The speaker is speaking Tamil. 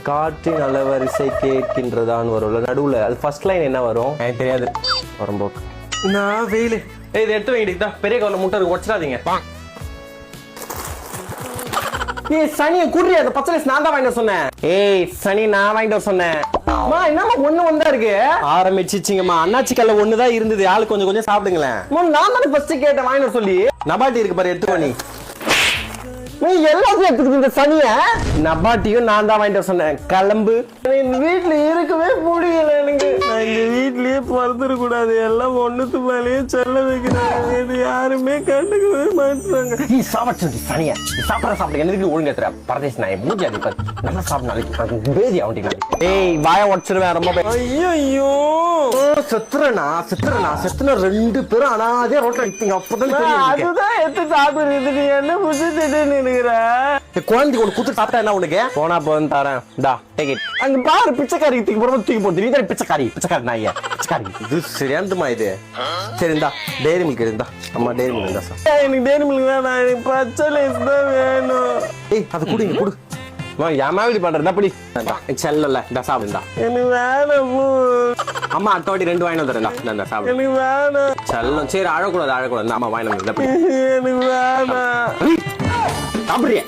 காற்றின் அலவரிசை கேட்கின்றதான் வரும்ல நடுவுல. அது ஃபர்ஸ்ட் லைன் என்ன வரும்? எனக்கு தெரியாது. வரம்போக்கு நான் வெயிலு. இதை எடுத்து வைக்கிட்டா பெரிய கவலை முட்டை இருக்கு, உடச்சிடாதீங்க. ஏய் சனியை குடுறி, அந்த பச்சை நான் தான் வாங்கிட்டு சொன்னேன். ஏய் சனி நான் வாங்கிட்டு சொன்னேன். அம்மா என்னம்மா ஒண்ணு வந்தா இருக்கு? ஆரம்பிச்சிச்சிங்கம்மா. அண்ணாச்சி கல்ல ஒண்ணுதான் இருந்தது, ஆளு கொஞ்சம் கொஞ்சம் சாப்பிடுங்களேன். நான் தானே ஃபர்ஸ்ட் கேட்டேன் வாங்கிட்டு சொல்லி. நபாட்டி இருக்கு பாரு, எடுத்துக்கோ. நீ எல்லாத்தையும் எடுத்துக்கிட்டு இந்த சனிய. நபாட்டியும் நான் தான் வாங்கிட்டு சொன்னேன். கிளம்பு. வீட்டுல இருக்கவே முடியல எனக்கு. நான் இந்த வீட்லயே பிறந்துட கூடாது. எல்லாம் ஒண்ணுத்து மேலேயே செல்ல வைக்கிறாங்க. இது யாருமே கண்டுக்கவே மாட்டாங்க. நீ சாப்பிட்டு சனிய சாப்பிட எனக்கு ஒழுங்கு எத்துற பரதேஷ் நாய் மூஞ்சி அடிப்பாரு. நல்லா சாப்பிட நாளைக்கு பேதி ஆகிட்டீங்க. ஏய் வாய உடச்சிருவேன் ரொம்ப. ஐயோ செத்துறனா செத்துன 2 பேரும் அனாதையா ரோட்ல நிப்பீங்க. அப்பதான் அதுதான் எடுத்து சாப்பிடுறது. நீ என்ன புடிச்சிட்டு குழந்தைக்கு ஒரு குத்து சாப்பிட்டா என்ன உனக்கு? போனா போன்னு தரேன். அங்க பாரு பிச்சைக்காரி தூக்கி போடுறது, தூக்கி போடுறது. நீ தான் பிச்சைக்காரி நாய பிச்சைக்காரி. இது சரியானதுமா இது. சரி இந்தா டெய்ரி மில்க் இருந்தா. அம்மா டெய்ரி மில்க் இருந்தா சார். எனக்கு டெய்ரி மில்க் வேணாம், எனக்கு பச்சை லேஸ் தான் வேணும். ஏய் அதை குடிங்க குடு. ஏமா இப்படி பண்றதா அப்படி செல்லல இந்த சாப்பிடுந்தா. எனக்கு வேணும். அம்மா அத்தோட்டி 2 வாங்கிட்டு வந்துடுறா. இந்த சாப்பிடு. எனக்கு வேணும் செல்லம். சரி அழக்கூடாது. அம்மா வாங்கிட்டு வந்து. எனக்கு வேணாம். சாப்பிடுறிய